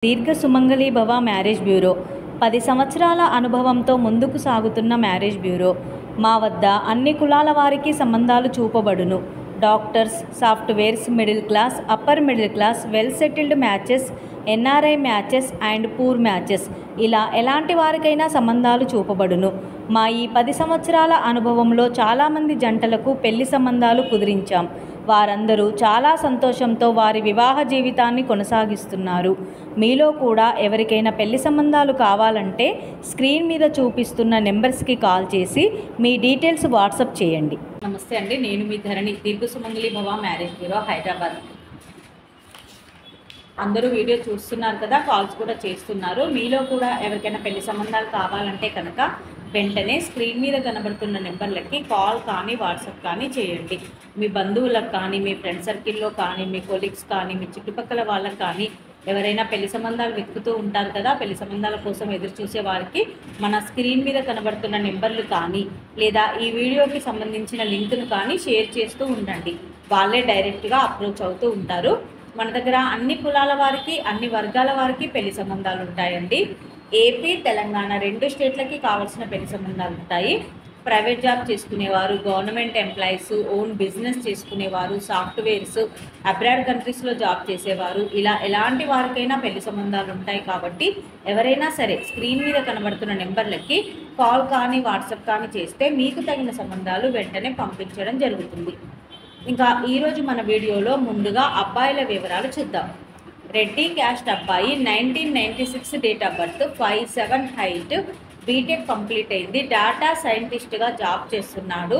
దీర్ఘ సుమంగళి భవ marriage bureau 10 సంవత్సరాల అనుభవంతో ముందుకు సాగుతున్న మ్యారేజ్ బ్యూరో. మా వద్ద అన్ని కులాల వారికి సంబంధాలు చూపబడును. Doctors, softwares, middle class, upper middle class, well settled matches, NRI matches and poor matches, ఇలా ఎలాంటి వారికైనా సంబంధాలు చూపబడును. మా ఈ 10 సంవత్సరాల అనుభవంలో చాలామంది జంటలకు పెళ్లి సంబంధాలు కుదిరించాం. వారందరూ చాలా సంతోషంతో వారి వివాహ జీవితాన్ని కొనసాగిస్తున్నారు. మీలో కూడా ఎవరికైనా పెళ్లి సంబంధాలు కావాలంటే స్క్రీన్ మీద చూపిస్తున్న నెంబర్స్కి కాల్ చేసి మీ డీటెయిల్స్ వాట్సాప్ చేయండి. నమస్తే అండి, నేను మీ ధరణి, దీర్ఘ సుమంగళి భవ మ్యారేజ్ బ్యూరో, హైదరాబాద్. అందరూ వీడియో చూస్తున్నారు కదా, కాల్స్ కూడా చేస్తున్నారు. మీలో కూడా ఎవరికైనా పెళ్లి సంబంధాలు కావాలంటే కనుక వెంటనే స్క్రీన్ మీద కనబడుతున్న నెంబర్లకి కాల్ కానీ వాట్సాప్ కానీ చేయండి. మీ బంధువులకు కానీ, మీ ఫ్రెండ్ సర్కిల్లో కానీ, మీ కొలీగ్స్ కానీ, మీ చుట్టుపక్కల వాళ్ళకి కానీ ఎవరైనా పెళ్లి సంబంధాలు వెతుకుతూ ఉంటారు కదా, పెళ్లి సంబంధాల కోసం ఎదురు చూసే వారికి మన స్క్రీన్ మీద కనబడుతున్న నెంబర్లు కానీ లేదా ఈ వీడియోకి సంబంధించిన లింక్ను కానీ షేర్ చేస్తూ ఉండండి. వాళ్ళే డైరెక్ట్గా అప్రోచ్ అవుతూ ఉంటారు. మన దగ్గర అన్ని కులాల వారికి, అన్ని వర్గాల వారికి పెళ్లి సంబంధాలు ఉంటాయండి. ఏపీ, తెలంగాణ 2 స్టేట్లకి కావాల్సిన పెళ్లి సంబంధాలు ఉంటాయి. ప్రైవేట్ జాబ్ చేసుకునేవారు, గవర్నమెంట్ ఎంప్లాయీస్, ఓన్ బిజినెస్ చేసుకునేవారు, సాఫ్ట్వేర్స్, అబ్రాడ్ కంట్రీస్లో జాబ్ చేసేవారు, ఇలా ఎలాంటి వారికైనా పెళ్లి సంబంధాలు ఉంటాయి. కాబట్టి ఎవరైనా సరే స్క్రీన్ మీద కనబడుతున్న నెంబర్లకి కాల్ కానీ వాట్సాప్ కానీ చేస్తే మీకు తగిన సంబంధాలు వెంటనే పంపించడం జరుగుతుంది. ఇంకా ఈరోజు మన వీడియోలో ముందుగా అబ్బాయిల వివరాలు చూద్దాం. రెడ్డి క్యాస్ట్ అబ్బాయి, 1996 date of birth, 5'7" height, B Tech complete అయింది, డేటా సైంటిస్ట్గా జాబ్ చేస్తున్నాడు,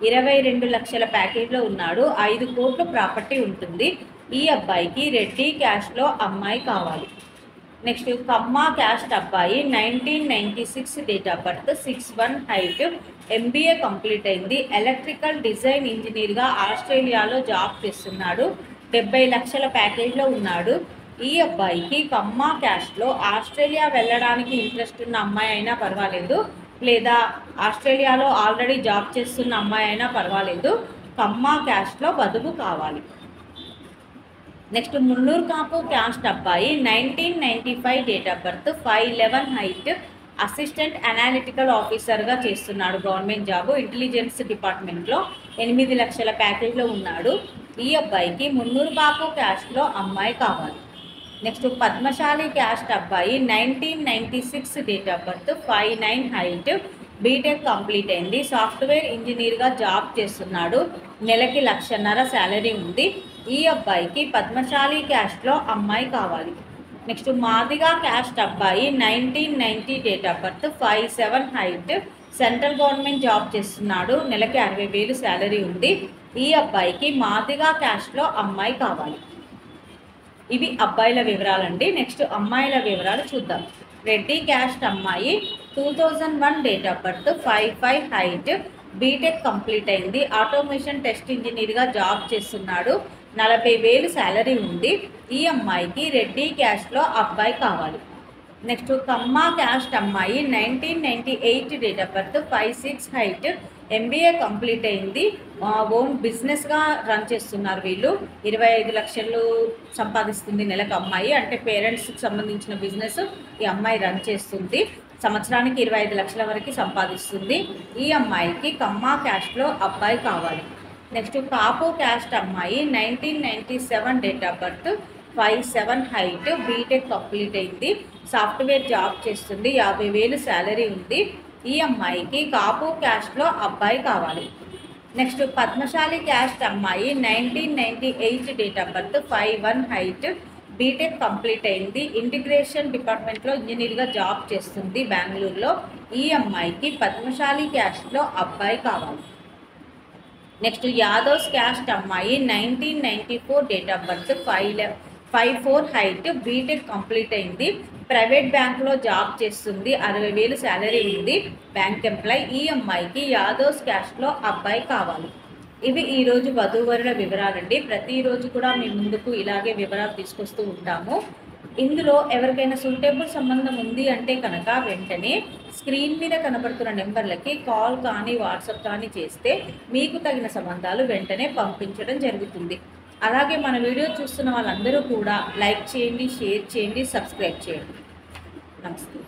22 లక్షల ప్యాకేజ్లో ఉన్నాడు, 5 కోట్ల ప్రాపర్టీ ఉంటుంది. ఈ అబ్బాయికి రెడ్డి క్యాస్ట్లో అమ్మాయి కావాలి. నెక్స్ట్ కమ్మ క్యాస్ట్ అబ్బాయి, 1996 date of birth, 6'1" height, MBA complete అయింది, ఎలక్ట్రికల్ డిజైన్ ఇంజనీర్గా ఆస్ట్రేలియాలో జాబ్ చేస్తున్నాడు, 70 లక్షల ప్యాకేజ్లో ఉన్నాడు. ఈ అబ్బాయికి కమ్మ క్యాస్ట్లో ఆస్ట్రేలియా వెళ్ళడానికి ఇంట్రెస్ట్ ఉన్న అమ్మాయి అయినా పర్వాలేదు, లేదా ఆస్ట్రేలియాలో ఆల్రెడీ జాబ్ చేస్తున్న అమ్మాయి అయినా పర్వాలేదు, కమ్మ క్యాస్ట్లో వధువు కావాలి. నెక్స్ట్ మున్నూరు కాపు క్యాస్ట్ అబ్బాయి, 1995 date of birth, 5'11" height, assistant analytical ఆఫీసర్గా చేస్తున్నాడు, గవర్నమెంట్ జాబు, ఇంటెలిజెన్స్ డిపార్ట్మెంట్లో, 8 లక్షల ప్యాకేజ్లో ఉన్నాడు. ఈ అబ్బాయికి మున్నూరు కాపు క్యాస్ట్లో అమ్మాయి కావాలి. నెక్స్ట్ పద్మశాలి క్యాస్ట్ అబ్బాయి, 1996 date of birth, 5'9" height, B Tech complete అయింది, సాఫ్ట్వేర్ ఇంజనీర్గా జాబ్ చేస్తున్నాడు, నెలకి 1,50,000 శాలరీ ఉంది. ఈ అబ్బాయికి పద్మశాలి క్యాస్ట్లో అమ్మాయి కావాలి. నెక్స్ట్ మాదిగా క్యాస్ట్ అబ్బాయి, 1990 date of birth, 5'7" height, central government job చేస్తున్నాడు, నెలకి 60,000 శాలరీ ఉంది. ఈ అబ్బాయికి మాదిగా క్యాస్ట్లో అమ్మాయి కావాలి. ఇవి అబ్బాయిల వివరాలండి. నెక్స్ట్ అమ్మాయిల వివరాలు చూద్దాం. రెడ్డి క్యాస్ట్ అమ్మాయి, 2001 date of birth, 5'5" height, B Tech complete అయింది, ఆటోమేషన్ టెస్ట్ ఇంజనీర్గా జాబ్ చేస్తున్నాడు, 40,000 శాలరీ ఉంది. ఈ అమ్మాయికి రెడ్డి క్యాస్ట్లో అబ్బాయి కావాలి. నెక్స్ట్ కమ్మ క్యాస్ట్ అమ్మాయి, 1998 date of birth, 5'6" height, MBA complete అయింది, ఓన్ బిజినెస్గా రన్ చేస్తున్నారు వీళ్ళు, 25 లక్షలు సంపాదిస్తుంది నెలకు అమ్మాయి. అంటే పేరెంట్స్కి సంబంధించిన బిజినెస్ ఈ అమ్మాయి రన్ చేస్తుంది, సంవత్సరానికి 25 లక్షల వరకు సంపాదిస్తుంది. ఈ అమ్మాయికి కమ్మ క్యాస్ట్లో అబ్బాయి కావాలి. నెక్స్ట్ కాపు క్యాస్ట్ అమ్మాయి, 1997 date of birth, 5'7" height, B Tech complete అయింది, సాఫ్ట్వేర్ జాబ్ చేస్తుంది, 50,000 శాలరీ ఉంది. ఈ అమ్మాయికి కాపు క్యాస్ట్లో అబ్బాయి కావాలి. నెక్స్ట్ పద్మశాలి క్యాస్ట్ అమ్మాయి, 1998 date of birth, 5'1" height, B Tech complete అయింది, ఇంటిగ్రేషన్ డిపార్ట్మెంట్లో ఇంజనీర్గా జాబ్ చేస్తుంది బెంగళూరులో. ఈ అమ్మాయికి పద్మశాలి క్యాస్ట్లో అబ్బాయి కావాలి. నెక్స్ట్ యాదవ్స్ క్యాస్ట్ అమ్మాయి, 1994 date of birth, 5'4" height, B Tech complete అయింది, ప్రైవేట్ బ్యాంక్లో జాబ్ చేస్తుంది, 60,000 శాలరీ ఉంది, బ్యాంక్ ఎంప్లాయ్. ఈ అమ్మాయికి యాదవ్స్ క్యాస్ట్లో అబ్బాయి కావాలి. ఇవి ఈరోజు వధూవరుల వివరాలండి. ప్రతిరోజు కూడా మీ ముందుకు ఇలాగే వివరాలు తీసుకొస్తూ ఉంటాము. ఇందులో ఎవరికైనా సూటబుల్ సంబంధం ఉంది అంటే కనుక వెంటనే స్క్రీన్ మీద కనబడుతున్న నెంబర్లకి కాల్ కానీ వాట్సాప్ కానీ చేస్తే మీకు తగిన సంబంధాలు వెంటనే పంపించడం జరుగుతుంది. అలాగే మన వీడియో చూస్తున్న వాళ్ళందరూ కూడా లైక్ చేయండి, షేర్ చేయండి, సబ్స్క్రైబ్ చేయండి. నమస్తే.